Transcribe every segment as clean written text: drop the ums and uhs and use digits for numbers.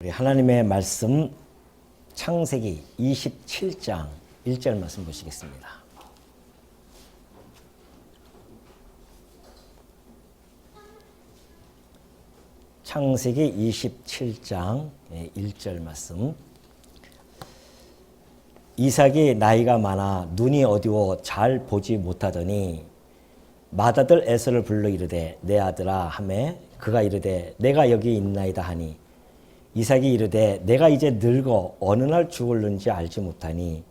우리 하나님의 말씀 창세기 27장 1절 말씀 보시겠습니다. 창세기 27장 1절 말씀. 이삭이 나이가 많아 눈이 어두워 잘 보지 못하더니 맏아들 에서를 불러 이르되 내 아들아 하매 그가 이르되 내가 여기 있나이다 하니 이삭이 이르되 내가 이제 늙어 어느 날 죽을는지 알지 못하니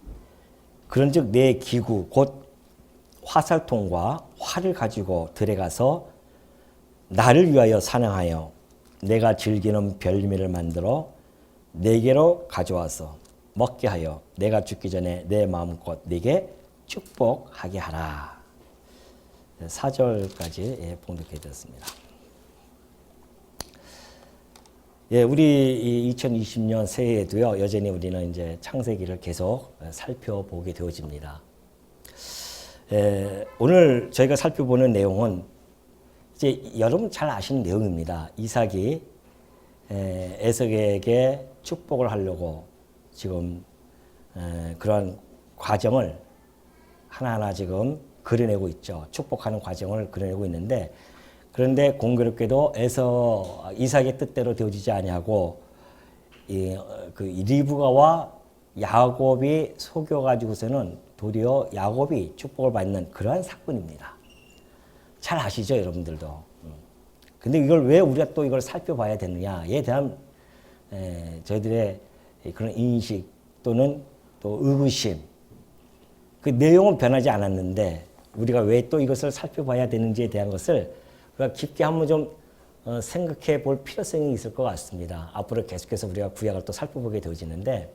그런즉 내 기구 곧 화살통과 활을 가지고 들에 가서 나를 위하여 사냥하여 내가 즐기는 별미를 만들어 내게로 가져와서 먹게 하여 내가 죽기 전에 내 마음껏 네게 축복하게 하라. 4절까지 봉독해 드렸습니다. 우리 2020년 새해에도요, 여전히 우리는 이제 창세기를 계속 살펴보게 되어집니다. 오늘 저희가 살펴보는 내용은 이제 여러분 잘 아시는 내용입니다. 이삭이 에서에게 축복을 하려고 지금 그런 과정을 하나하나 지금 그려내고 있죠. 축복하는 과정을 그려내고 있는데, 그런데 공교롭게도 이삭의 뜻대로 되어지지 아니하고 리브가와 야곱이 속여가지고서는 도리어 야곱이 축복을 받는 그러한 사건입니다. 잘 아시죠, 여러분들도. 근데 이걸 왜 우리가 또 이걸 살펴봐야 되느냐에 대한 저희들의 그런 인식 또는 또 의구심, 그 내용은 변하지 않았는데 우리가 왜 또 이것을 살펴봐야 되는지에 대한 것을 우리가 깊게 한번 좀 생각해 볼 필요성이 있을 것 같습니다. 앞으로 계속해서 우리가 구약을 또 살펴보게 되어지는데,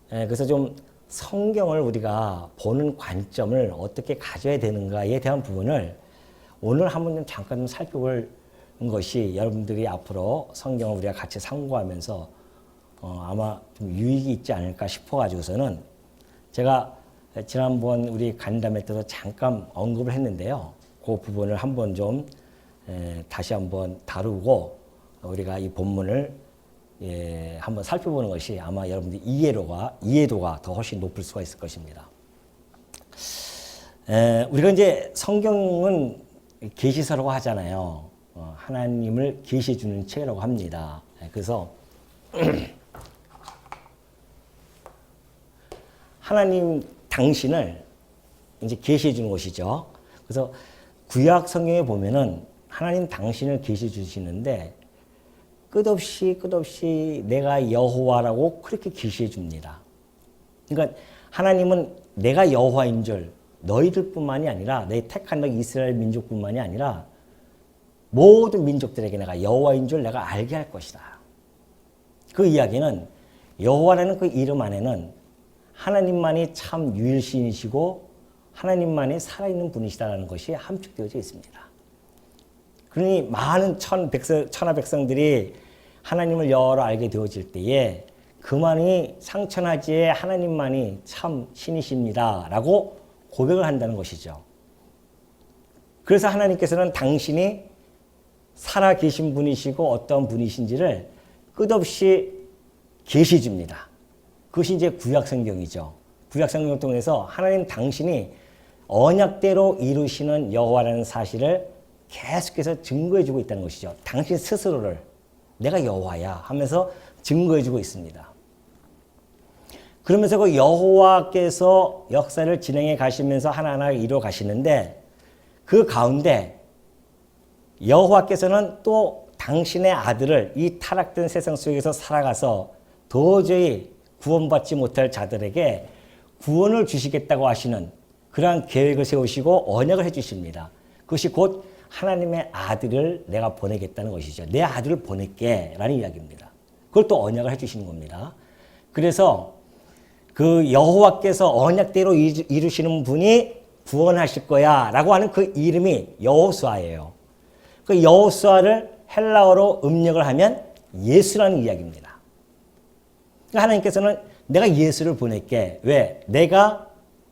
그래서 좀 성경을 우리가 보는 관점을 어떻게 가져야 되는가에 대한 부분을 오늘 한번 좀 잠깐 좀 살펴볼 것이 여러분들이 앞으로 성경을 우리가 같이 상고하면서 아마 좀 유익이 있지 않을까 싶어가지고서는 제가 지난번 우리 간담회 때도 잠깐 언급을 했는데요. 그 부분을 한번 좀 다시 한번 다루고 우리가 이 본문을 한번 살펴보는 것이 아마 여러분들 이해도가 더 훨씬 높을 수가 있을 것입니다. 우리가 이제 성경은 계시서라고 하잖아요. 하나님을 계시해 주는 책이라고 합니다. 그래서 하나님 당신을 이제 계시해 주는 것이죠. 그래서 구약 성경에 보면은 하나님 당신을 계시해 주시는데 끝없이 내가 여호와라고 그렇게 계시해 줍니다. 그러니까 하나님은 내가 여호와인 줄 너희들뿐만이 아니라 내 택한 너 이스라엘 민족뿐만이 아니라 모든 민족들에게 내가 여호와인 줄 내가 알게 할 것이다. 그 이야기는 여호와라는 그 이름 안에는 하나님만이 참 유일신이시고 하나님만이 살아있는 분이시다라는 것이 함축되어져 있습니다. 그러니 많은 천하 백성들이 하나님을 여러 알게 되어질 때에 그만이 상천하지에 하나님만이 참 신이십니다라고 고백을 한다는 것이죠. 그래서 하나님께서는 당신이 살아계신 분이시고 어떤 분이신지를 끝없이 계시해 줍니다. 그것이 이제 구약 성경이죠. 구약 성경을 통해서 하나님 당신이 언약대로 이루시는 여호와라는 사실을 계속해서 증거해주고 있다는 것이죠. 당신 스스로를 내가 여호와야 하면서 증거해주고 있습니다. 그러면서 그 여호와께서 역사를 진행해 가시면서 하나하나 이루어 가시는데 그 가운데 여호와께서는 또 당신의 아들을 이 타락된 세상 속에서 살아가서 도저히 구원받지 못할 자들에게 구원을 주시겠다고 하시는 그러한 계획을 세우시고 언약을 해주십니다. 그것이 곧 하나님의 아들을 내가 보내겠다는 것이죠. 내 아들을 보낼게 라는 이야기입니다. 그걸 또 언약을 해주시는 겁니다. 그래서 그 여호와께서 언약대로 이루시는 분이 구원하실 거야 라고 하는 그 이름이 여호수아예요. 그 여호수아를 헬라어로 음력을 하면 예수라는 이야기입니다. 하나님께서는 내가 예수를 보낼게. 왜? 내가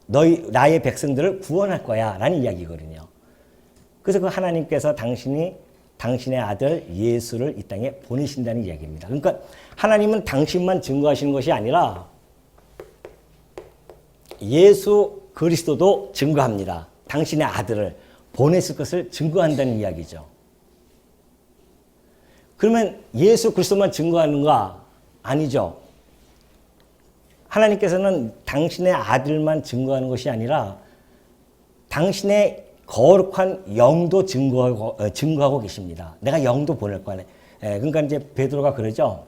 나의 백성들을 구원할 거야 라는 이야기거든요. 그래서 그 하나님께서 당신의 아들 예수를 이 땅에 보내신다는 이야기입니다. 그러니까 하나님은 당신만 증거하시는 것이 아니라 예수 그리스도도 증거합니다. 당신의 아들을 보냈을 것을 증거한다는 이야기죠. 그러면 예수 그리스도만 증거하는가? 아니죠. 하나님께서는 당신의 아들만 증거하는 것이 아니라 당신의 거룩한 영도 증거하고 계십니다. 내가 영도 보낼 거야. 그러니까 이제 베드로가 그러죠.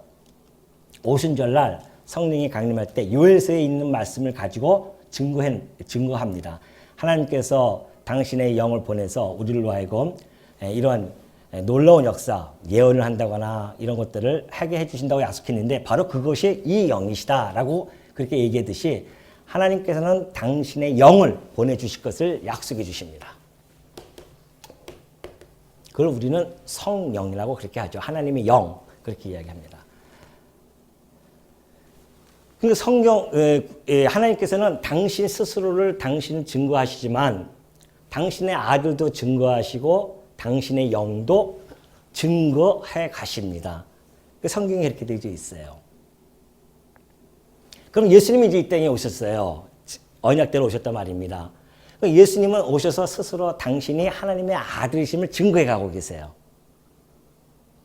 오순절날 성령이 강림할 때 요엘서에 있는 말씀을 가지고 증거합니다. 하나님께서 당신의 영을 보내서 우리로 하여금 이러한 놀라운 역사, 예언을 한다거나 이런 것들을 하게 해주신다고 약속했는데 바로 그것이 이 영이시다라고 그렇게 얘기했듯이 하나님께서는 당신의 영을 보내주실 것을 약속해 주십니다. 그걸 우리는 성령이라고 그렇게 하죠. 하나님의 영 그렇게 이야기합니다. 그러니까 하나님께서는 당신 스스로를 당신을 증거하시지만 당신의 아들도 증거하시고 당신의 영도 증거해 가십니다. 성경에 이렇게 되어 있어요. 그럼 예수님이 이제 이 땅에 오셨어요. 언약대로 오셨단 말입니다. 예수님은 오셔서 스스로 당신이 하나님의 아들이심을 증거해 가고 계세요.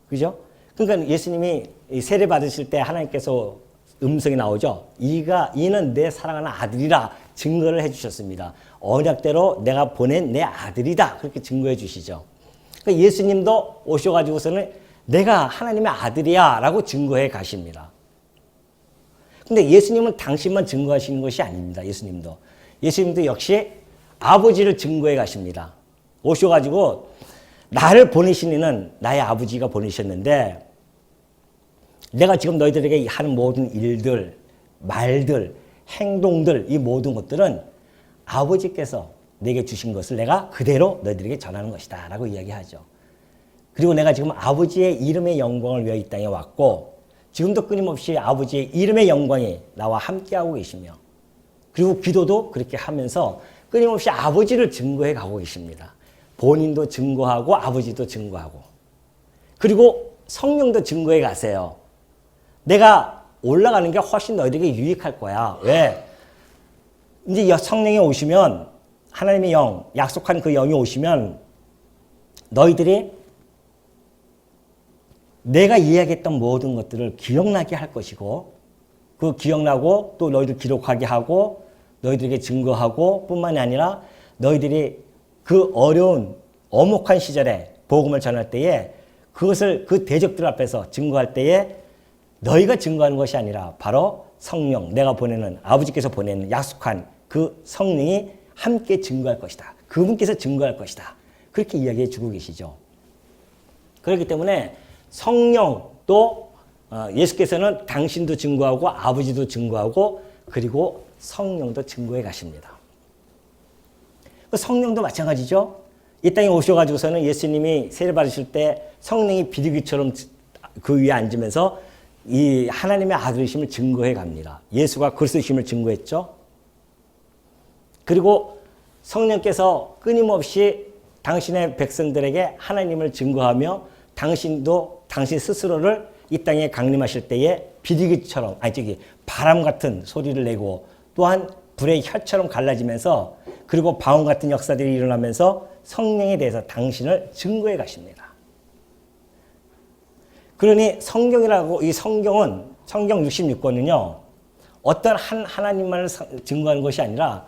그죠? 그러니까 예수님이 세례 받으실 때 하나님께서 음성이 나오죠. 이는 내 사랑하는 아들이라 증거를 해 주셨습니다. 언약대로 내가 보낸 내 아들이다. 그렇게 증거해 주시죠. 그러니까 예수님도 오셔가지고서는 내가 하나님의 아들이야 라고 증거해 가십니다. 근데 예수님은 당신만 증거하시는 것이 아닙니다. 예수님도 역시 아버지를 증거해 가십니다. 오셔가지고 나를 보내신 이는 나의 아버지가 보내셨는데 내가 지금 너희들에게 하는 모든 일들, 말들, 행동들 이 모든 것들은 아버지께서 내게 주신 것을 내가 그대로 너희들에게 전하는 것이다 라고 이야기하죠. 그리고 내가 지금 아버지의 이름의 영광을 위하여 이 땅에 왔고 지금도 끊임없이 아버지의 이름의 영광이 나와 함께하고 계시며 그리고 기도도 그렇게 하면서 끊임없이 아버지를 증거해 가고 계십니다. 본인도 증거하고 아버지도 증거하고 그리고 성령도 증거해 가세요. 내가 올라가는 게 훨씬 너희들에게 유익할 거야. 왜? 이제 성령이 오시면 하나님의 영, 약속한 그 영이 오시면 너희들이 내가 이야기했던 모든 것들을 기억나게 할 것이고 그 기억나고 또 너희들 기록하게 하고 너희들에게 증거하고 뿐만이 아니라 너희들이 그 어려운 엄혹한 시절에 복음을 전할 때에 그것을 그 대적들 앞에서 증거할 때에 너희가 증거하는 것이 아니라 바로 성령, 내가 보내는 아버지께서 보내는 약속한 그 성령이 함께 증거할 것이다. 그분께서 증거할 것이다. 그렇게 이야기해 주고 계시죠. 그렇기 때문에 성령도 예수께서는 당신도 증거하고 아버지도 증거하고 그리고 성령도 증거해 가십니다. 성령도 마찬가지죠. 이 땅에 오셔가지고서는 예수님이 세례 받으실 때 성령이 비둘기처럼 그 위에 앉으면서 이 하나님의 아들이심을 증거해 갑니다. 예수가 그리스도이심을 증거했죠. 그리고 성령께서 끊임없이 당신의 백성들에게 하나님을 증거하며 당신 스스로를 이 땅에 강림하실 때에 비둘기처럼 바람 같은 소리를 내고 또한 불의 혀처럼 갈라지면서 그리고 방언 같은 역사들이 일어나면서 성령에 대해서 당신을 증거해 가십니다. 그러니 성경이라고 이 성경은 성경 66권은요. 어떤 한 하나님만을 증거하는 것이 아니라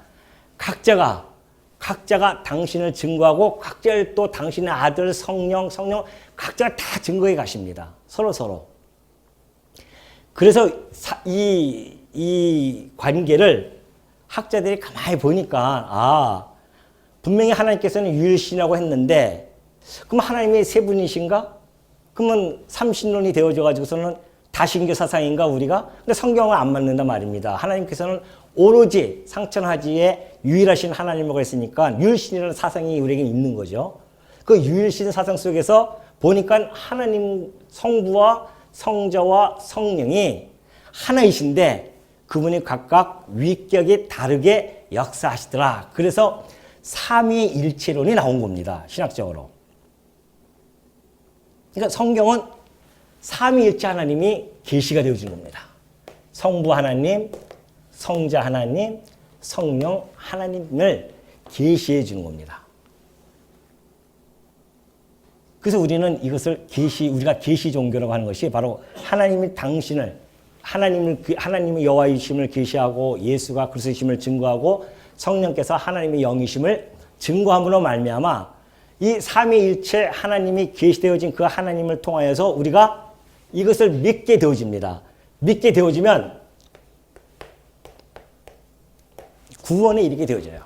각자가 당신을 증거하고 각자 또 당신의 아들 성령 각자가 다 증거해 가십니다. 서로. 그래서 이 관계를 학자들이 가만히 보니까 분명히 하나님께서는 유일신이라고 했는데 그럼 하나님이 세 분이신가? 그러면 삼신론이 되어져 가지고서는 다신교 사상인가 우리가? 근데 성경은 안 맞는단 말입니다. 하나님께서는 오로지 상천하지에 유일하신 하나님이라고 했으니까 유일신이라는 사상이 우리에게 있는 거죠. 그 유일신 사상 속에서 보니까 하나님 성부와 성자와 성령이 하나이신데 그분이 각각 위격이 다르게 역사하시더라. 그래서 삼위일체론이 나온 겁니다. 신학적으로. 그러니까 성경은 삼위일체 하나님이 계시가 되어진 겁니다. 성부 하나님, 성자 하나님, 성령 하나님을 계시해 주는 겁니다. 그래서 우리는 이것을 우리가 계시 종교라고 하는 것이 바로 하나님이 당신을 하나님의 여호와이심을 계시하고 예수가 그리스도이심을 증거하고 성령께서 하나님의 영이심을 증거함으로 말미암아 이 삼위일체 하나님이 계시되어진 그 하나님을 통하여서 우리가 이것을 믿게 되어집니다. 믿게 되어지면 구원에 이르게 되어져요.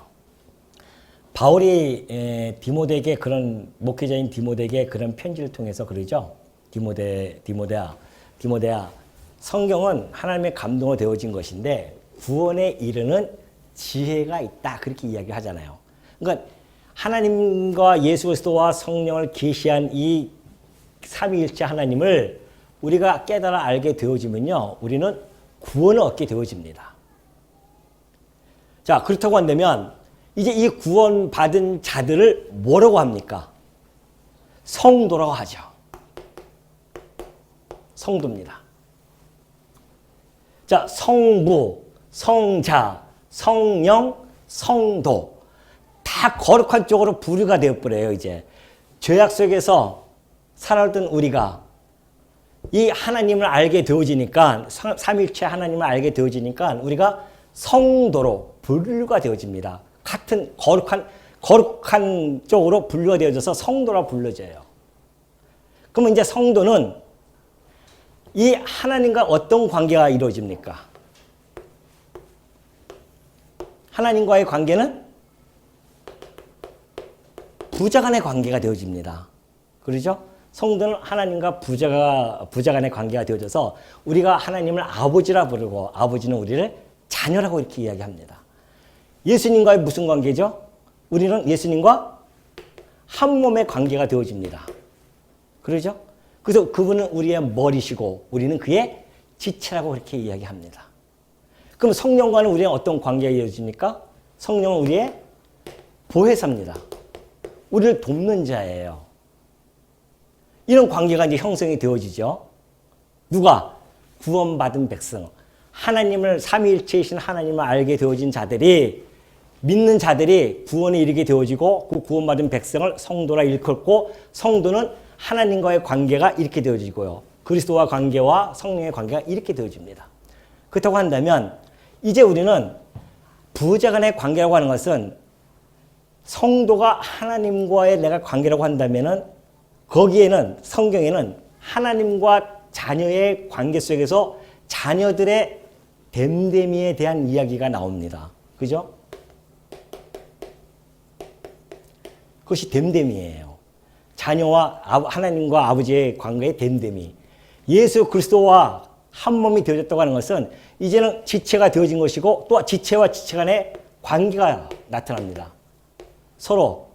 바울이 디모데에게 그런 목회자인 디모데에게 그런 편지를 통해서 그러죠. 디모데야, 성경은 하나님의 감동으로 되어진 것인데 구원에 이르는 지혜가 있다. 그렇게 이야기하잖아요. 그러니까 하나님과 예수 그리스도와 성령을 계시한 이 삼위일체 하나님을 우리가 깨달아 알게 되어지면요, 우리는 구원을 얻게 되어집니다. 자, 그렇다고 한다면 이제 이 구원받은 자들을 뭐라고 합니까? 성도라고 하죠. 성도입니다. 자, 성부, 성자, 성령, 성도 다 거룩한 쪽으로 분류가 되어버려요. 이제 죄악 속에서 살아왔던 우리가 이 하나님을 알게 되어지니까, 삼위일체 하나님을 알게 되어지니까 우리가 성도로 분류가 되어집니다. 같은 거룩한 쪽으로 분류가 되어져서 성도라 불러져요. 그러면 이제 성도는 이 하나님과 어떤 관계가 이루어집니까? 하나님과의 관계는 부자 간의 관계가 되어집니다. 그렇죠? 성도는 하나님과 부자 간의 관계가 되어져서 우리가 하나님을 아버지라 부르고 아버지는 우리를 자녀라고 이렇게 이야기합니다. 예수님과의 무슨 관계죠? 우리는 예수님과 한 몸의 관계가 되어집니다. 그렇죠? 그래서 그분은 우리의 머리시고 우리는 그의 지체라고 그렇게 이야기합니다. 그럼 성령과는 우리의 어떤 관계가 이어집니까? 성령은 우리의 보혜사입니다. 우리를 돕는 자예요. 이런 관계가 이제 형성이 되어지죠. 누가? 구원받은 백성. 하나님을, 삼위일체이신 하나님을 알게 되어진 자들이, 믿는 자들이 구원에 이르게 되어지고 그 구원받은 백성을 성도라 일컫고, 성도는 하나님과의 관계가 이렇게 되어지고요. 그리스도와 관계와 성령의 관계가 이렇게 되어집니다. 그렇다고 한다면 이제 우리는 부자 간의 관계라고 하는 것은 성도가 하나님과의 내가 관계라고 한다면은 거기에는 성경에는 하나님과 자녀의 관계 속에서 자녀들의 됨됨이에 대한 이야기가 나옵니다. 그죠? 그것이 됨됨이에요. 자녀와 하나님과 아버지의 관계의 됨됨이. 예수 그리스도와 한 몸이 되어졌다고 하는 것은 이제는 지체가 되어진 것이고 또 지체와 지체 간의 관계가 나타납니다. 서로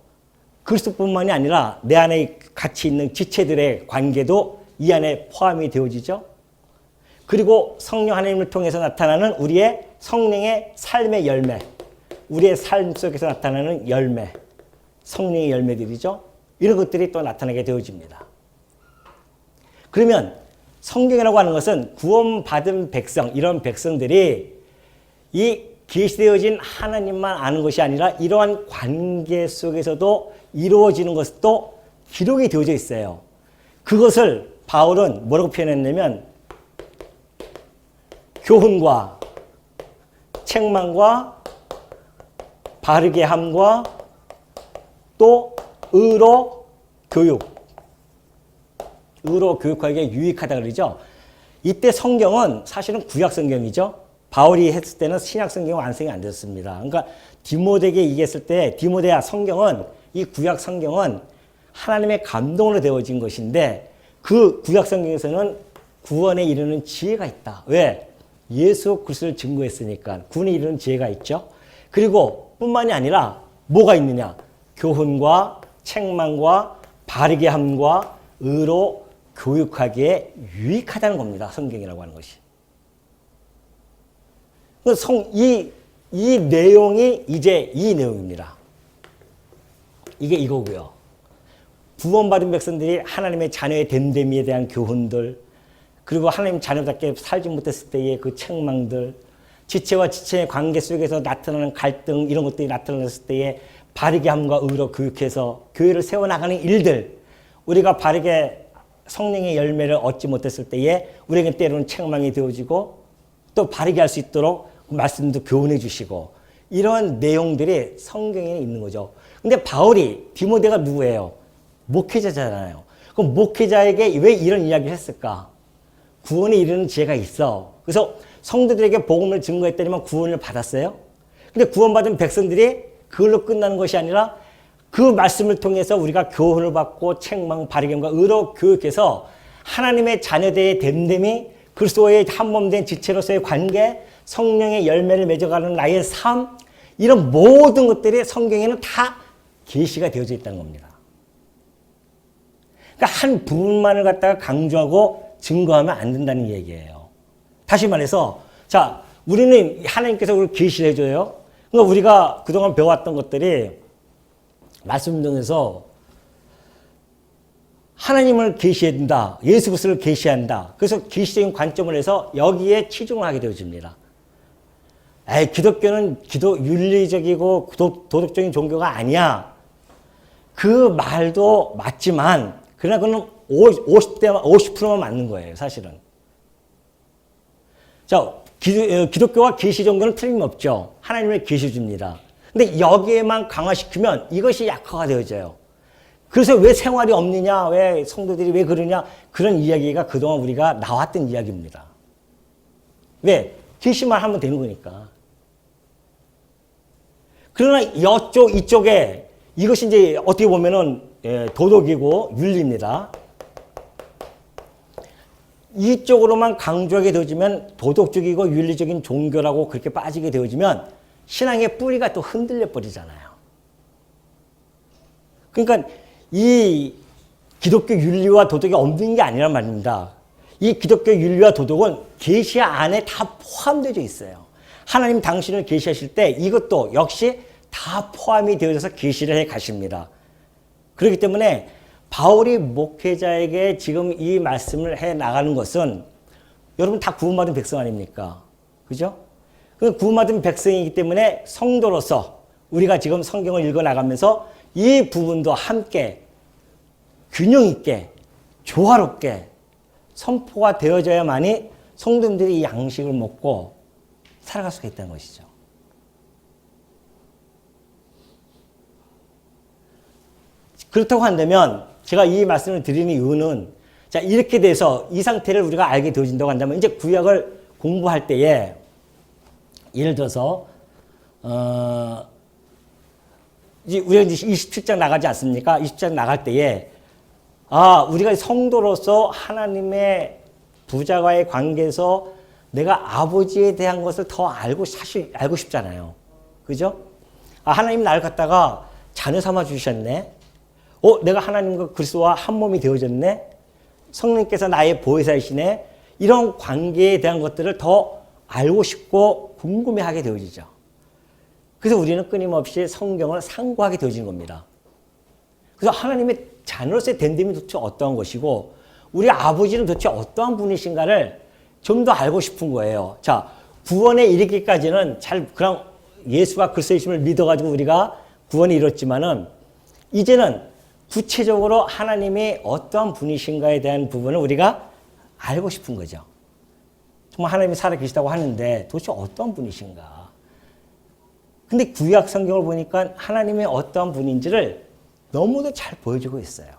그리스도뿐만이 아니라 내 안에 같이 있는 지체들의 관계도 이 안에 포함이 되어지죠. 그리고 성령 하나님을 통해서 나타나는 우리의 성령의 삶의 열매, 우리의 삶 속에서 나타나는 열매, 성령의 열매들이죠. 이런 것들이 또 나타나게 되어집니다. 그러면 성경이라고 하는 것은 구원받은 백성, 이런 백성들이 이 계시되어진 하나님만 아는 것이 아니라 이러한 관계 속에서도 이루어지는 것도 기록이 되어져 있어요. 그것을 바울은 뭐라고 표현했냐면 교훈과 책망과 바르게 함과 또 의로 교육하기에 유익하다 그러죠. 이때 성경은 사실은 구약 성경이죠. 바울이 했을 때는 신약 성경 완성이 안 됐습니다. 그러니까 디모데에게 얘기했을 때 디모데야, 성경은, 이 구약 성경은 하나님의 감동으로 되어진 것인데 그 구약 성경에서는 구원에 이르는 지혜가 있다. 왜? 예수 그리스도를 증거했으니까 구원에 이르는 지혜가 있죠. 그리고 뿐만이 아니라 뭐가 있느냐? 교훈과 책망과 바르게 함과 의로 교육하기에 유익하다는 겁니다. 성경이라고 하는 것이. 이 내용이 이제 이 내용입니다. 이게 이거고요. 구원받은 백성들이 하나님의 자녀의 됨됨이에 대한 교훈들, 그리고 하나님 자녀답게 살지 못했을 때의 그 책망들, 지체와 지체의 관계 속에서 나타나는 갈등, 이런 것들이 나타났을 때의 바르게 함과 의로 교육해서 교회를 세워나가는 일들, 우리가 바르게 성령의 열매를 얻지 못했을 때에 우리에게 때로는 책망이 되어지고 또 바르게 할 수 있도록 말씀도 교훈해 주시고, 이런 내용들이 성경에 있는 거죠. 근데 바울이, 디모데가 누구예요? 목회자잖아요. 그럼 목회자에게 왜 이런 이야기를 했을까? 구원에 이르는 지혜가 있어. 그래서 성도들에게 복음을 증거했더니만 구원을 받았어요. 근데 구원받은 백성들이 그걸로 끝나는 것이 아니라 그 말씀을 통해서 우리가 교훈을 받고 책망, 바르게함과 의로 교육해서 하나님의 자녀들의 됨됨이, 그리스도의 한몸된 지체로서의 관계, 성령의 열매를 맺어가는 나의 삶, 이런 모든 것들이 성경에는 다 계시가 되어져 있다는 겁니다. 그러니까 한 부분만을 갖다가 강조하고 증거하면 안 된다는 얘기예요. 다시 말해서, 자, 우리는 하나님께서 우리를 계시를 해줘요. 그러니까 우리가 그동안 배워왔던 것들이 말씀 중에서 하나님을 계시한다, 예수 그리스도를 계시한다. 그래서 계시적인 관점을 해서 여기에 치중을 하게 되어집니다. 기독교는 윤리적이고 도덕적인 종교가 아니야. 그 말도 맞지만, 그러나 그건 50%만 맞는 거예요, 사실은. 자, 기독교와 계시 종교는 틀림없죠. 하나님의 계시 줍니다. 근데 여기에만 강화시키면 이것이 약화가 되어져요. 그래서 왜 생활이 없느냐, 왜 성도들이 왜 그러냐, 그런 이야기가 그동안 우리가 나왔던 이야기입니다. 왜? 계시만 하면 되는 거니까. 그러나 이쪽에 이것이 이제 어떻게 보면은 도덕이고 윤리입니다. 이쪽으로만 강조하게 되어지면 도덕적이고 윤리적인 종교라고 그렇게 빠지게 되어지면 신앙의 뿌리가 또 흔들려 버리잖아요. 그러니까 이 기독교 윤리와 도덕이 없는 게 아니란 말입니다. 이 기독교 윤리와 도덕은 계시 안에 다 포함되어 있어요. 하나님 당신을 계시하실 때 이것도 역시 다 포함이 되어져서 계시를 해 가십니다. 그렇기 때문에 바울이 목회자에게 지금 이 말씀을 해 나가는 것은, 여러분 다 구원받은 백성 아닙니까? 그죠? 그 구원받은 백성이기 때문에 성도로서 우리가 지금 성경을 읽어 나가면서 이 부분도 함께 균형 있게 조화롭게 선포가 되어져야만이 성도들이 이 양식을 먹고 살아갈 수가 있다는 것이죠. 그렇다고 한다면 제가 이 말씀을 드리는 이유는, 자, 이렇게 돼서 이 상태를 우리가 알게 되어진다고 한다면 이제 구약을 공부할 때에 예를 들어서 이제 우리가 이제 27장 나가지 않습니까? 27장 나갈 때에 우리가 성도로서 하나님의 부자와의 관계에서 내가 아버지에 대한 것을 더 사실 알고 싶잖아요. 그죠? 하나님 나를 갖다가 자녀 삼아 주셨네. 내가 하나님과 그리스도와 한 몸이 되어졌네. 성령께서 나의 보혜사이시네. 이런 관계에 대한 것들을 더 알고 싶고 궁금해하게 되어지죠. 그래서 우리는 끊임없이 성경을 상고하게 되어지는 겁니다. 그래서 하나님의 자녀로서의 됨됨이 도대체 어떠한 것이고 우리 아버지는 도대체 어떠한 분이신가를 좀 더 알고 싶은 거예요. 자, 구원에 이르기까지는 그냥 예수가 그리스도이심을 믿어가지고 우리가 구원에 이뤘지만은 이제는 구체적으로 하나님이 어떠한 분이신가에 대한 부분을 우리가 알고 싶은 거죠. 정말 하나님이 살아계시다고 하는데 도대체 어떠한 분이신가. 근데 구약 성경을 보니까 하나님이 어떠한 분인지를 너무도 잘 보여주고 있어요.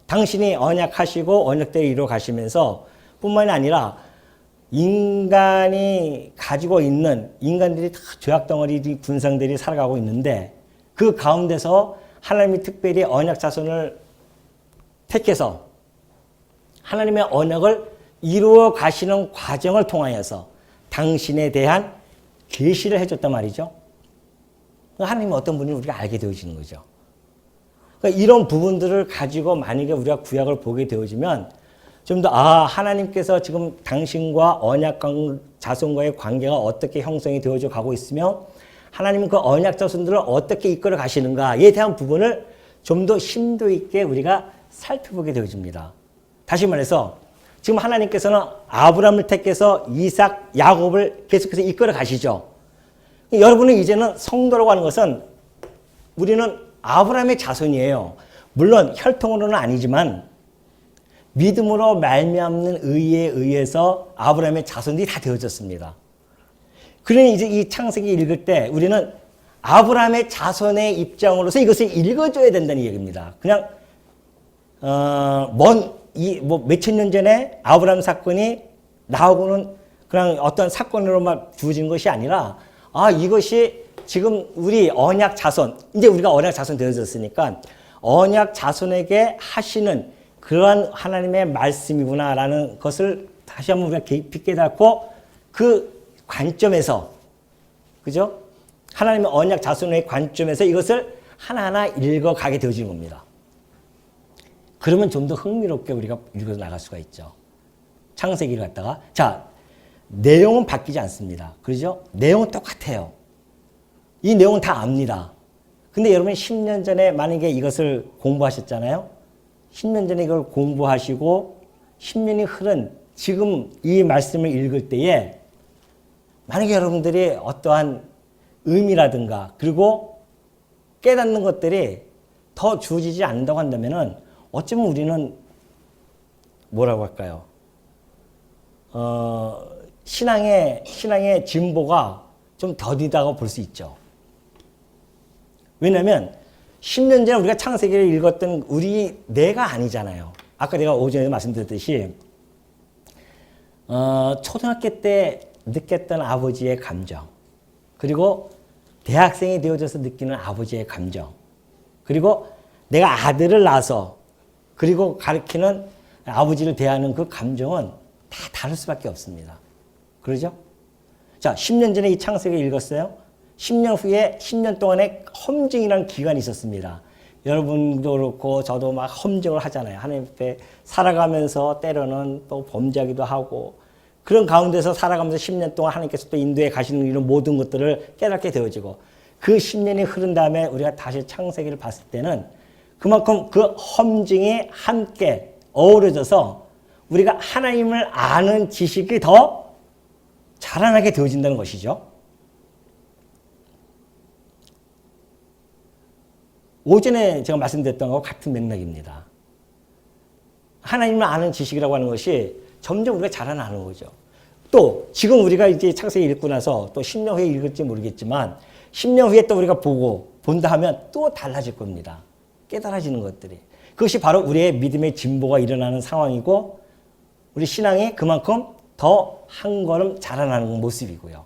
당신이 언약하시고 언약대로 이루어 가시면서 뿐만이 아니라 인간이 가지고 있는, 인간들이 다 죄악덩어리 군상들이 살아가고 있는데 그 가운데서 하나님이 특별히 언약 자손을 택해서 하나님의 언약을 이루어 가시는 과정을 통하여서 당신에 대한 계시를 해줬단 말이죠. 하나님은 어떤 분인지 우리가 알게 되어지는 거죠. 그러니까 이런 부분들을 가지고 만약에 우리가 구약을 보게 되어지면 좀 더 하나님께서 지금 당신과 언약 자손과의 관계가 어떻게 형성이 되어져 가고 있으며 하나님은 그 언약 자손들을 어떻게 이끌어 가시는가에 대한 부분을 좀 더 심도 있게 우리가 살펴보게 되어집니다. 다시 말해서 지금 하나님께서는 아브라함을 택해서 이삭, 야곱을 계속해서 이끌어 가시죠. 여러분은 이제는 성도라고 하는 것은 우리는 아브라함의 자손이에요. 물론 혈통으로는 아니지만 믿음으로 말미암는 의에 의해서 아브라함의 자손들이 다 되어졌습니다. 그러니 이제 이 창세기 읽을 때 우리는 아브라함의 자손의 입장으로서 이것을 읽어줘야 된다는 얘기입니다. 그냥 몇천 년 전에 아브라함 사건이 나오고는 그냥 어떤 사건으로만 주어진 것이 아니라 이것이 지금 우리 언약 자손, 이제 우리가 언약 자손 되어졌으니까 언약 자손에게 하시는 그러한 하나님의 말씀이구나라는 것을 다시 한번 우리가 깊이 깨닫고 그 관점에서, 그죠? 하나님의 언약 자손의 관점에서 이것을 하나하나 읽어가게 되어지는 겁니다. 그러면 좀 더 흥미롭게 우리가 읽어 나갈 수가 있죠. 창세기를 갖다가. 자, 내용은 바뀌지 않습니다. 그렇죠? 내용은 똑같아요. 이 내용은 다 압니다. 근데 여러분이 10년 전에 만약에 이것을 공부하셨잖아요. 10년 전에 이걸 공부하시고 10년이 흐른 지금 이 말씀을 읽을 때에 만약에 여러분들이 어떠한 의미라든가 그리고 깨닫는 것들이 더 주어지지 않는다고 한다면은 어쩌면 우리는 뭐라고 할까요? 신앙의 진보가 좀 더디다고 볼 수 있죠. 왜냐하면 10년 전에 우리가 창세기를 읽었던 내가 아니잖아요. 아까 내가 오전에 말씀드렸듯이 초등학교 때 느꼈던 아버지의 감정, 그리고 대학생이 되어져서 느끼는 아버지의 감정, 그리고 내가 아들을 낳아서 그리고 가르치는 아버지를 대하는 그 감정은 다 다를 수밖에 없습니다. 그러죠? 자, 10년 전에 이 창세기를 읽었어요. 10년 후에 10년 동안의 험증이라는 기간이 있었습니다. 여러분도 그렇고 저도 막 험증을 하잖아요. 하나님 앞에 살아가면서 때로는 또 범죄하기도 하고 그런 가운데서 살아가면서 10년 동안 하나님께서 또 인도에 가시는 이런 모든 것들을 깨닫게 되어지고 그 10년이 흐른 다음에 우리가 다시 창세기를 봤을 때는 그만큼 그 험증이 함께 어우러져서 우리가 하나님을 아는 지식이 더 자라나게 되어진다는 것이죠. 오전에 제가 말씀드렸던 것과 같은 맥락입니다. 하나님을 아는 지식이라고 하는 것이 점점 우리가 자라나는 거죠. 또 지금 우리가 이제 창세기 읽고 나서 또 10년 후에 읽을지 모르겠지만 10년 후에 또 우리가 본다 하면 또 달라질 겁니다. 깨달아지는 것들이. 그것이 바로 우리의 믿음의 진보가 일어나는 상황이고 우리 신앙이 그만큼 더 한 걸음 자라나는 모습이고요.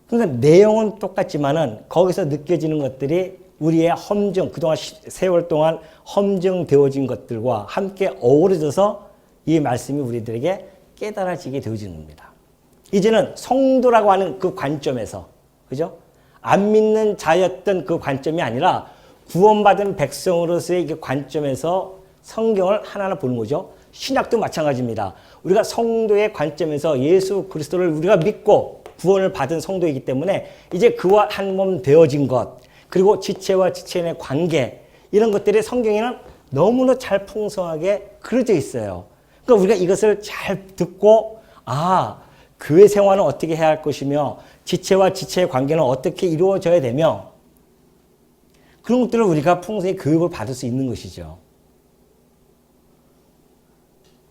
그러니까 내용은 똑같지만은 거기서 느껴지는 것들이 우리의 험증, 그동안 세월 동안 험증되어진 것들과 함께 어우러져서 이 말씀이 우리들에게 깨달아지게 되어지는 겁니다. 이제는 성도라고 하는 그 관점에서, 그죠? 안 믿는 자였던 그 관점이 아니라 구원받은 백성으로서의 그 관점에서 성경을 하나하나 보는 거죠. 신약도 마찬가지입니다. 우리가 성도의 관점에서 예수 그리스도를 우리가 믿고 구원을 받은 성도이기 때문에 이제 그와 한 몸 되어진 것, 그리고 지체와 지체의 관계, 이런 것들이 성경에는 너무나 잘 풍성하게 그려져 있어요. 그러니까 우리가 이것을 잘 듣고 교회 생활은 어떻게 해야 할 것이며 지체와 지체의 관계는 어떻게 이루어져야 되며 그런 것들을 우리가 풍성히 교육을 받을 수 있는 것이죠.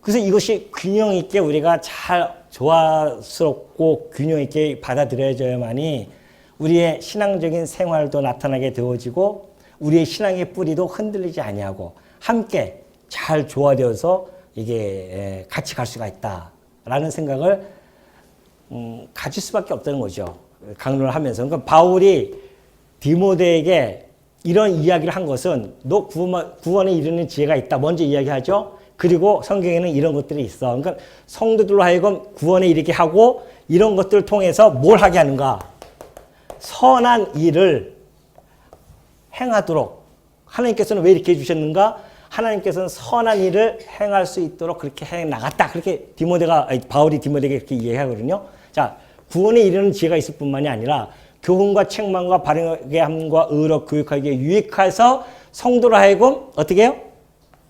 그래서 이것이 균형 있게 우리가 잘 조화스럽고 균형 있게 받아들여져야만이 우리의 신앙적인 생활도 나타나게 되어지고 우리의 신앙의 뿌리도 흔들리지 아니하고 함께 잘 조화되어서 이게 같이 갈 수가 있다라는 생각을 가질 수밖에 없다는 거죠. 강론을 하면서. 그러니까 바울이 디모데에게 이런 이야기를 한 것은 너 구원에 이르는 지혜가 있다. 먼저 이야기하죠. 그리고 성경에는 이런 것들이 있어. 그러니까 성도들로 하여금 구원에 이르게 하고 이런 것들을 통해서 뭘 하게 하는가? 선한 일을 행하도록. 하나님께서는 왜 이렇게 해주셨는가? 하나님께서는 선한 일을 행할 수 있도록 그렇게 해 나갔다. 그렇게 바울이 디모데에게 이렇게 이해하거든요. 자, 구원에 이르는 지혜가 있을 뿐만이 아니라 교훈과 책망과 바르게 함과 의로 교육하기에 유익해서 성도로 하여금 어떻게 해요?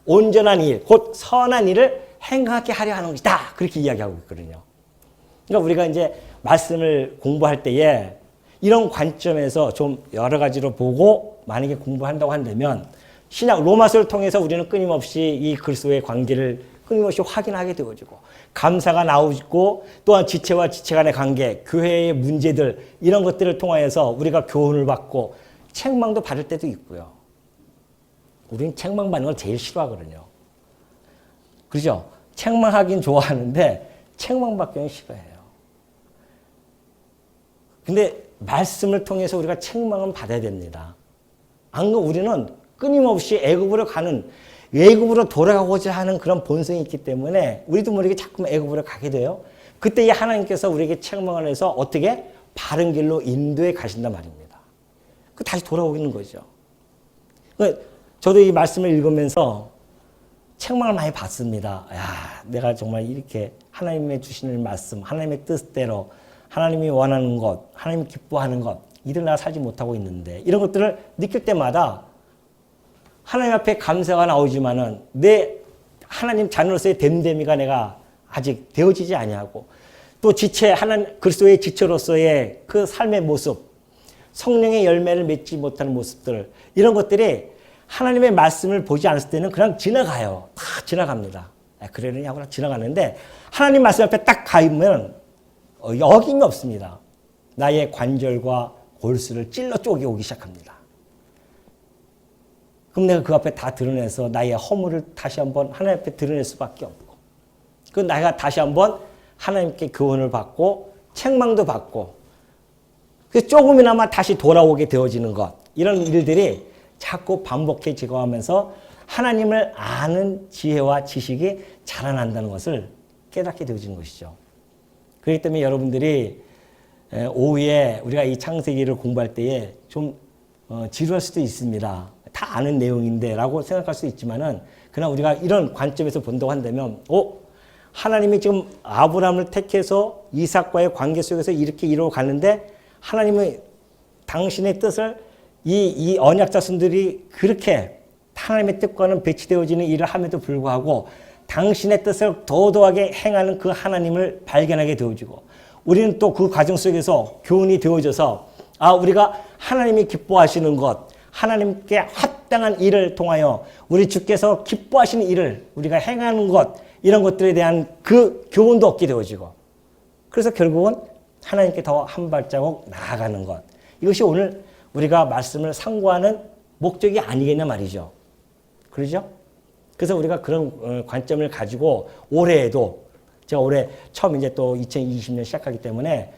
온전한 일, 곧 선한 일을 행하게 하려 하는 것이다. 그렇게 이야기하고 있거든요. 그러니까 우리가 이제 말씀을 공부할 때에 이런 관점에서 좀 여러 가지로 보고 만약에 공부한다고 한다면 신약 로마서를 통해서 우리는 끊임없이 이 그리스도의 관계를 끊임없이 확인하게 되어지고 감사가 나오고 또한 지체와 지체 간의 관계, 교회의 문제들 이런 것들을 통하여서 우리가 교훈을 받고 책망도 받을 때도 있고요. 우리는 책망받는 걸 제일 싫어하거든요. 그렇죠? 책망하긴 좋아하는데 책망받기는 싫어해요. 근데 말씀을 통해서 우리가 책망은 받아야 됩니다. 안 그러면 우리는 끊임없이 애굽으로 돌아가고자 하는 그런 본성이 있기 때문에 우리도 모르게 자꾸 애굽으로 가게 돼요. 그때 하나님께서 우리에게 책망을 해서 어떻게 바른 길로 인도해 가신단 말입니다. 그 다시 돌아오는 거죠. 저도 이 말씀을 읽으면서 책망을 많이 받습니다. 야, 내가 정말 이렇게 하나님의 주시는 말씀, 하나님의 뜻대로 하나님이 원하는 것, 하나님이 기뻐하는 것, 이들 내가 살지 못하고 있는데 이런 것들을 느낄 때마다 하나님 앞에 감사가 나오지만은 내 하나님 자녀로서의 됨됨이가 내가 아직 되어지지 아니하고 또 그리스도의 지체로서의 그 삶의 모습, 성령의 열매를 맺지 못하는 모습들 이런 것들이 하나님의 말씀을 보지 않았을 때는 그냥 지나가요. 다 지나갑니다. 그러느냐 하고 지나가는데 하나님 말씀 앞에 딱 가면 어김이 없습니다. 나의 관절과 골수를 찔러 쪼개오기 시작합니다. 그럼 내가 그 앞에 다 드러내서 나의 허물을 다시 한번 하나님 앞에 드러낼 수밖에 없고 그 내가 다시 한번 하나님께 교훈을 받고 책망도 받고 그 조금이나마 다시 돌아오게 되어지는 것 이런 일들이 자꾸 반복해지고 하면서 하나님을 아는 지혜와 지식이 자라난다는 것을 깨닫게 되어지는 것이죠. 그렇기 때문에 여러분들이 오후에 우리가 이 창세기를 공부할 때에 좀 지루할 수도 있습니다. 다 아는 내용인데 라고 생각할 수 있지만은 그러나 우리가 이런 관점에서 본다고 한다면 하나님이 지금 아브라함을 택해서 이삭과의 관계 속에서 이렇게 이루어 가는데 하나님의 당신의 뜻을 이 언약 자손들이 그렇게 하나님의 뜻과는 배치되어지는 일을 함에도 불구하고 당신의 뜻을 도도하게 행하는 그 하나님을 발견하게 되어지고 우리는 또 그 과정 속에서 교훈이 되어져서 우리가 하나님이 기뻐하시는 것 하나님께 합당한 일을 통하여 우리 주께서 기뻐하시는 일을 우리가 행하는 것 이런 것들에 대한 그 교훈도 얻게 되어지고 그래서 결국은 하나님께 더 한 발자국 나아가는 것 이것이 오늘 우리가 말씀을 상고하는 목적이 아니겠냐 말이죠. 그러죠? 그래서 우리가 그런 관점을 가지고 올해에도 제가 올해 처음 이제 또 2020년 시작하기 때문에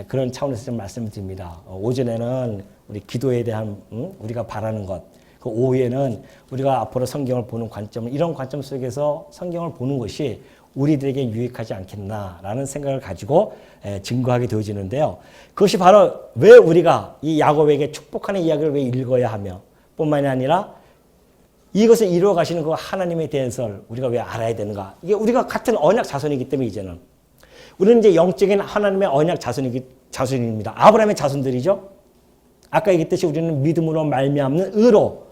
그런 차원에서 좀 말씀을 드립니다. 오전에는 우리 기도에 대한 우리가 바라는 것, 그 오후에는 우리가 앞으로 성경을 보는 관점, 이런 관점 속에서 성경을 보는 것이 우리들에게 유익하지 않겠나라는 생각을 가지고 증거하게 되어지는데요. 그것이 바로 왜 우리가 이 야곱에게 축복하는 이야기를 왜 읽어야 하며 뿐만이 아니라 이것을 이루어 가시는 그 하나님에 대해서 우리가 왜 알아야 되는가. 이게 우리가 같은 언약 자손이기 때문에 이제는. 우리는 이제 영적인 하나님의 언약 자손입니다. 아브라함의 자손들이죠. 아까 얘기했듯이 우리는 믿음으로 말미암는 의로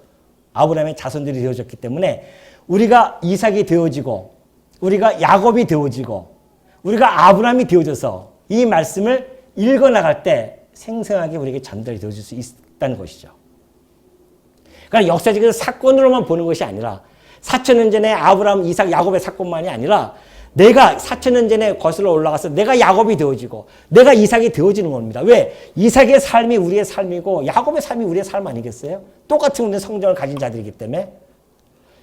아브라함의 자손들이 되어졌기 때문에 우리가 이삭이 되어지고 우리가 야곱이 되어지고 우리가 아브라함이 되어져서 이 말씀을 읽어나갈 때 생생하게 우리에게 전달이 되어질 수 있다는 것이죠. 그러니까 역사적인 사건으로만 보는 것이 아니라 4,000년 전에 아브라함, 이삭, 야곱의 사건만이 아니라 내가 4,000년 전에 거슬러 올라가서 내가 야곱이 되어지고 내가 이삭이 되어지는 겁니다. 왜? 이삭의 삶이 우리의 삶이고 야곱의 삶이 우리의 삶 아니겠어요? 똑같은 우리는 성전을 가진 자들이기 때문에.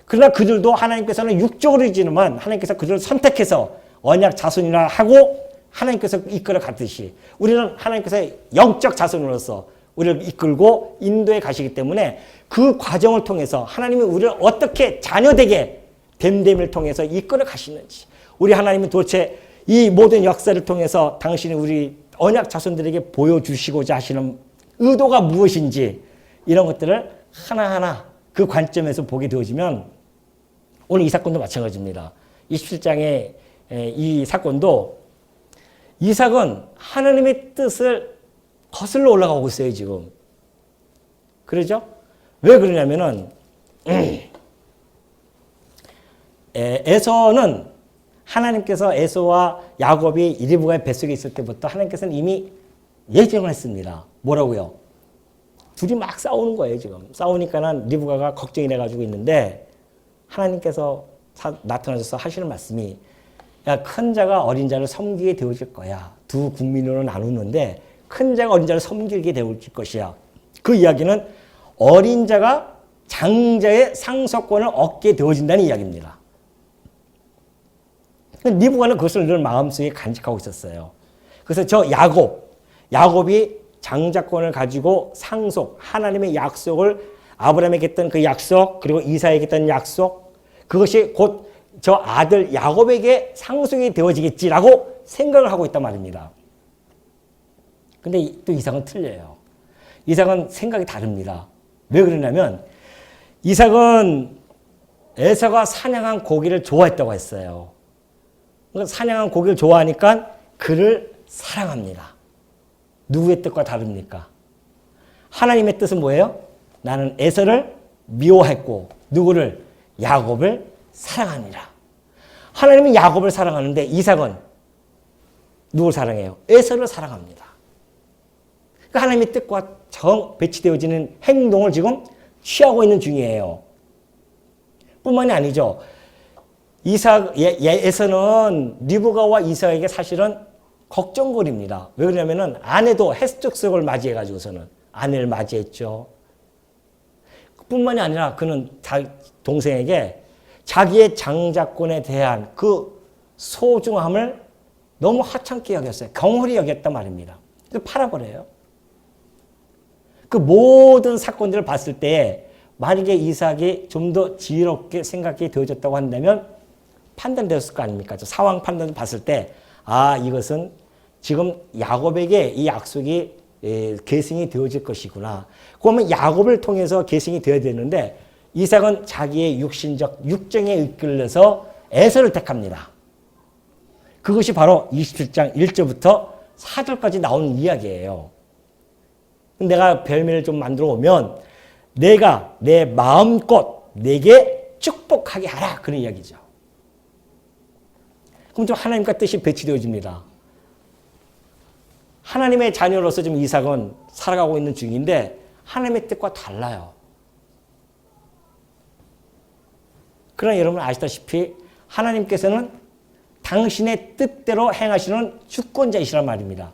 그러나 그들도 하나님께서는 육적으로 지지만 하나님께서 그들을 선택해서 언약 자손이라 하고 하나님께서 이끌어 갔듯이 우리는 하나님께서 영적 자손으로서 우리를 이끌고 인도해 가시기 때문에 그 과정을 통해서 하나님이 우리를 어떻게 자녀되게 됨됨을 통해서 이끌어 가시는지 우리 하나님이 도대체 이 모든 역사를 통해서 당신이 우리 언약 자손들에게 보여주시고자 하시는 의도가 무엇인지 이런 것들을 하나하나 그 관점에서 보게 되어지면 오늘 이 사건도 마찬가지입니다. 27장의 이 사건도 이삭은 하나님의 뜻을 거슬러 올라가고 있어요, 지금. 그러죠? 왜 그러냐면은, 에서는 하나님께서 에서와 야곱이 리브가의 뱃속에 있을 때부터 하나님께서는 이미 예정을 했습니다. 뭐라고요? 둘이 막 싸우는 거예요, 지금. 싸우니까는 리브가가 걱정이 돼가지고 있는데 하나님께서 나타나셔서 하시는 말씀이 야, 큰 자가 어린 자를 섬기게 되어질 거야. 두 국민으로 나누는데 큰 자가 어린 자를 섬기게 되어질 것이야. 그 이야기는 어린 자가 장자의 상속권을 얻게 되어진다는 이야기입니다. 리브가는 그것을 늘 마음속에 간직하고 있었어요. 그래서 저 야곱이 장자권을 가지고 상속, 하나님의 약속을 아브라함에게 했던 그 약속, 그리고 이사에게 했던 약속, 그것이 곧 저 아들 야곱에게 상속이 되어지겠지라고 생각을 하고 있단 말입니다. 근데 또 이삭은 틀려요. 이삭은 생각이 다릅니다. 왜 그러냐면 이삭은 에서가 사냥한 고기를 좋아했다고 했어요. 사냥한 고기를 좋아하니까 그를 사랑합니다. 누구의 뜻과 다릅니까? 하나님의 뜻은 뭐예요? 나는 에서를 미워했고 누구를? 야곱을 사랑하니라. 하나님은 야곱을 사랑하는데 이삭은 누구를 사랑해요? 에서를 사랑합니다. 그러니까 하나님의 뜻과 정 배치되어지는 행동을 지금 취하고 있는 중이에요. 뿐만이 아니죠. 에서는 리브가와 이삭에게 사실은 걱정거리입니다. 왜 그러냐면은 아내도 헤스족석을 맞이해가지고서는 아내를 맞이했죠. 뿐만이 아니라 그는 동생에게 자기의 장자권에 대한 그 소중함을 너무 하찮게 여겼어요. 경홀히 여겼단 말입니다. 그래서 팔아버려요. 그 모든 사건들을 봤을 때 만약에 이삭이 좀 더 지혜롭게 생각이 되어졌다고 한다면 판단되었을 거 아닙니까? 상황 판단을 봤을 때 아, 이것은 지금 야곱에게 이 약속이 계승이 되어질 것이구나. 그러면 야곱을 통해서 계승이 되어야 되는데 이삭은 자기의 육신적 육정에 이끌려서 에서를 택합니다. 그것이 바로 27장 1절부터 4절까지 나오는 이야기예요. 내가 별명을 좀 만들어 오면 내가 내 마음껏 내게 축복하게 하라. 그런 이야기죠. 그럼 좀 하나님과 뜻이 배치되어집니다. 하나님의 자녀로서 지금 이삭은 살아가고 있는 중인데 하나님의 뜻과 달라요. 그러나 여러분 아시다시피 하나님께서는 당신의 뜻대로 행하시는 주권자이시란 말입니다.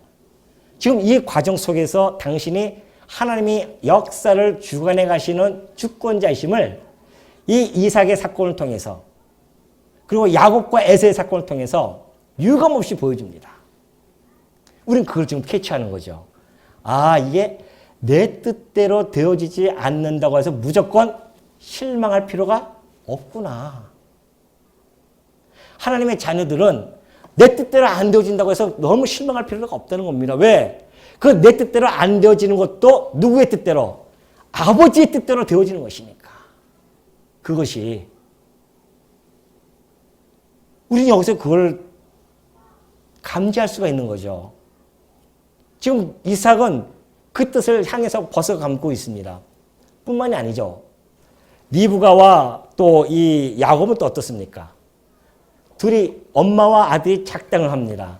지금 이 과정 속에서 당신이 하나님이 역사를 주관해 가시는 주권자이심을 이 이삭의 사건을 통해서 그리고 야곱과 에서의 사건을 통해서 유감없이 보여줍니다. 우리는 그걸 지금 캐치하는 거죠. 아, 이게 내 뜻대로 되어지지 않는다고 해서 무조건 실망할 필요가 없구나. 하나님의 자녀들은 내 뜻대로 안 되어진다고 해서 너무 실망할 필요가 없다는 겁니다. 왜? 그 내 뜻대로 안 되어지는 것도 누구의 뜻대로? 아버지의 뜻대로 되어지는 것이니까. 그것이. 우리는 여기서 그걸 감지할 수가 있는 거죠. 지금 이삭은 그 뜻을 향해서 벗어감고 있습니다. 뿐만이 아니죠. 리브가와 또 이 야곱은 또 어떻습니까? 둘이 엄마와 아들이 작당을 합니다.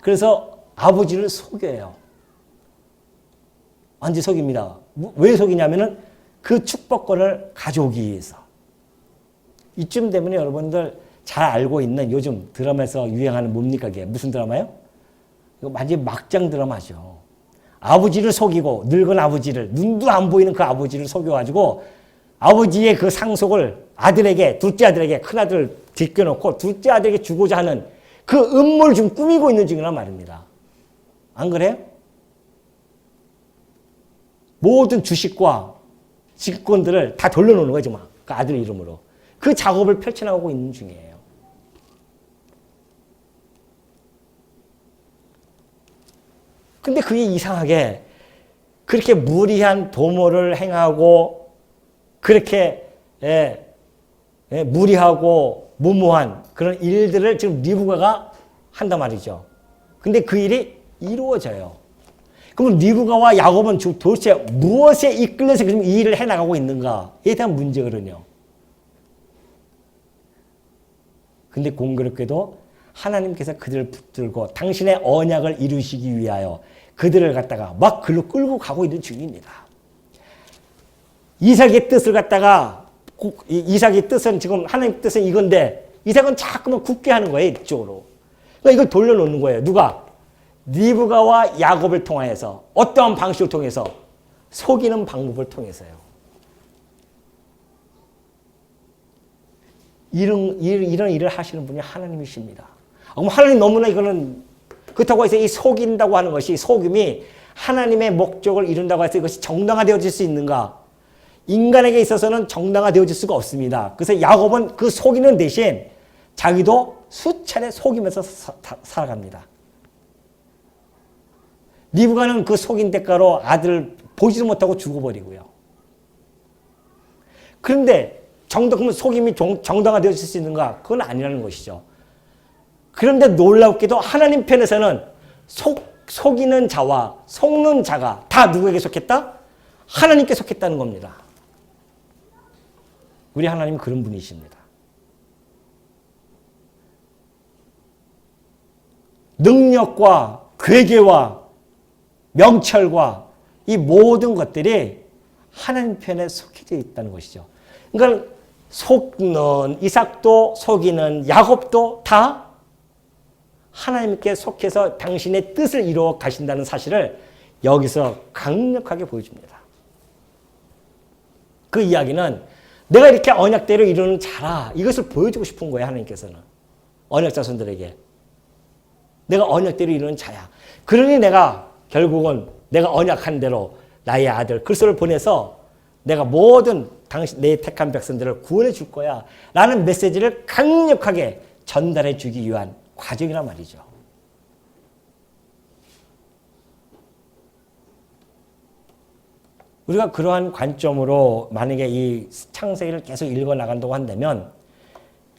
그래서 아버지를 속여요. 완전 속입니다. 왜 속이냐면은 그 축복권을 가져오기 위해서. 이쯤 되면 여러분들 잘 알고 있는 요즘 드라마에서 유행하는 뭡니까? 그게 무슨 드라마요? 이거 완전 막장 드라마죠. 아버지를 속이고 늙은 아버지를 눈도 안 보이는 그 아버지를 속여가지고 아버지의 그 상속을 아들에게 둘째 아들에게 큰 아들을 뒷겨놓고 둘째 아들에게 주고자 하는 그 음모를 지금 꾸미고 있는 중이란 말입니다. 안 그래요? 모든 주식과 직권들을 다 돌려놓는 거죠, 막. 그 아들 이름으로. 그 작업을 펼쳐나가고 있는 중이에요. 근데 그게 이상하게 그렇게 무리한 도모를 행하고 그렇게 무리하고 무모한 그런 일들을 지금 리브가가 한단 말이죠. 근데 그 일이 이루어져요. 그럼 리브가와 야곱은 도대체 무엇에 이끌려서 지금 이 일을 해나가고 있는가에 대한 문제거든요. 근데 공교롭게도 하나님께서 그들을 붙들고 당신의 언약을 이루시기 위하여 그들을 갖다가 막 글로 끌고 가고 있는 중입니다. 이삭의 뜻을 갖다가 이삭의 뜻은 지금 하나님의 뜻은 이건데 이삭은 자꾸만 굳게 하는 거예요. 이쪽으로. 그러니까 이걸 돌려놓는 거예요. 누가? 리브가와 야곱을 통하여서 어떠한 방식을 통해서 속이는 방법을 통해서요. 이런 일을 하시는 분이 하나님이십니다. 그럼 하나님 너무나 이거는 그렇다고 해서 이 속인다고 하는 것이 속임이 하나님의 목적을 이룬다고 해서 이것이 정당화되어질 수 있는가? 인간에게 있어서는 정당화되어질 수가 없습니다. 그래서 야곱은 그 속이는 대신 자기도 수차례 속이면서 살아갑니다. 리브가는 그 속인 대가로 아들을 보지도 못하고 죽어버리고요. 그런데 그러면 속임이 정당화되어질 수 있는가? 그건 아니라는 것이죠. 그런데 놀랍게도 하나님 편에서는 속이는 자와 속는 자가 다 누구에게 속했다? 하나님께 속했다는 겁니다. 우리 하나님은 그런 분이십니다. 능력과 괴계와 명철과 이 모든 것들이 하나님 편에 속해져 있다는 것이죠. 그러니까 속는 이삭도 속이는 야곱도 다 하나님께 속해서 당신의 뜻을 이루어 가신다는 사실을 여기서 강력하게 보여줍니다. 그 이야기는 내가 이렇게 언약대로 이루는 자라 이것을 보여주고 싶은 거예요. 하나님께서는 언약 자손들에게 내가 언약대로 이루는 자야. 그러니 내가 결국은 내가 언약한 대로 나의 아들 그리스도를 보내서 내가 모든 내 택한 백성들을 구원해 줄 거야 라는 메시지를 강력하게 전달해 주기 위한 과정이란 말이죠. 우리가 그러한 관점으로 만약에 이 창세기를 계속 읽어 나간다고 한다면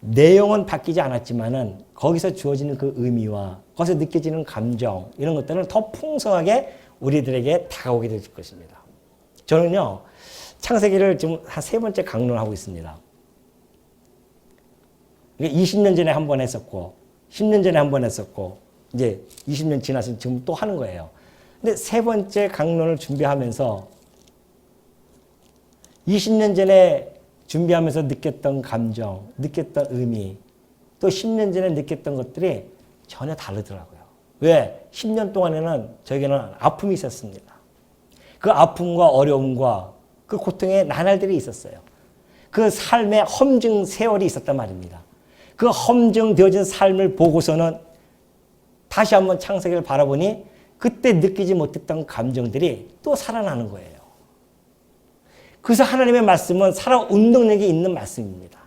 내용은 바뀌지 않았지만은 거기서 주어지는 그 의미와 거기서 느껴지는 감정 이런 것들은 더 풍성하게 우리들에게 다가오게 될 것입니다. 저는요 창세기를 지금 한 3번째 강론을 하고 있습니다. 20년 전에 한 번 했었고 10년 전에 한 번 했었고 이제 20년 지나서 지금 또 하는 거예요. 근데 3번째 강론을 준비하면서 20년 전에 준비하면서 느꼈던 감정, 느꼈던 의미, 또 10년 전에 느꼈던 것들이 전혀 다르더라고요. 왜? 10년 동안에는 저에게는 아픔이 있었습니다. 그 아픔과 어려움과 그 고통의 나날들이 있었어요. 그 삶의 험증 세월이 있었단 말입니다. 그 험증되어진 삶을 보고서는 다시 한번 창세기를 바라보니 그때 느끼지 못했던 감정들이 또 살아나는 거예요. 그래서 하나님의 말씀은 살아 운동력이 있는 말씀입니다.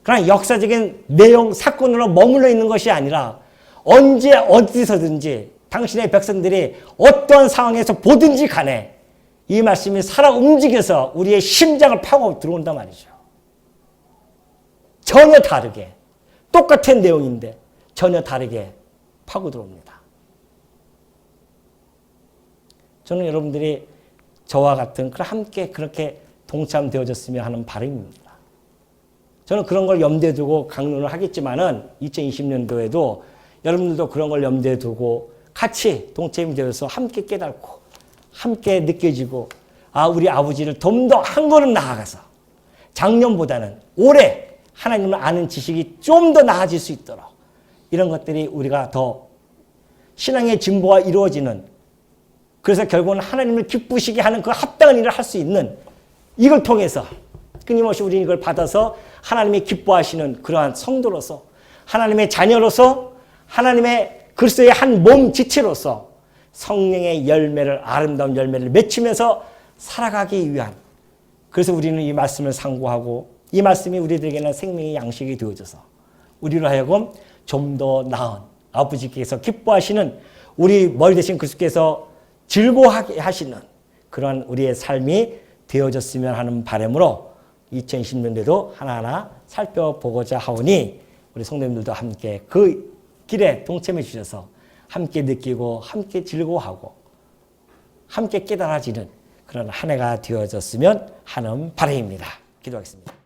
그러나 역사적인 내용, 사건으로 머물러 있는 것이 아니라 언제 어디서든지 당신의 백성들이 어떠한 상황에서 보든지 간에 이 말씀이 살아 움직여서 우리의 심장을 파고 들어온단 말이죠. 전혀 다르게 똑같은 내용인데 전혀 다르게 파고 들어옵니다. 저는 여러분들이 저와 같은 함께 그렇게 동참되어졌으면 하는 바람입니다. 저는 그런 걸 염두에 두고 강론을 하겠지만은 2020년도에도 여러분들도 그런 걸 염두에 두고 같이 동참이 되어서 함께 깨닫고 함께 느껴지고 우리 아버지를 좀 더 한 걸음 나아가서 작년보다는 올해 하나님을 아는 지식이 좀 더 나아질 수 있도록 이런 것들이 우리가 더 신앙의 진보가 이루어지는 그래서 결국은 하나님을 기쁘시게 하는 그 합당한 일을 할 수 있는 이걸 통해서 끊임없이 우리는 이걸 받아서 하나님이 기뻐하시는 그러한 성도로서 하나님의 자녀로서 하나님의 그리스도의 한 몸 지체로서 성령의 열매를 아름다운 열매를 맺히면서 살아가기 위한 그래서 우리는 이 말씀을 상고하고 이 말씀이 우리들에게는 생명의 양식이 되어져서 우리로 하여금 좀 더 나은 아버지께서 기뻐하시는 우리 머리 대신 그리스도께서 즐거워하게 하시는 그런 우리의 삶이 되어졌으면 하는 바람으로 2020년대도 하나하나 살펴보고자 하오니 우리 성도님들도 함께 그 길에 동참해 주셔서 함께 느끼고 함께 즐거워하고 함께 깨달아지는 그런 한 해가 되어졌으면 하는 바람입니다. 기도하겠습니다.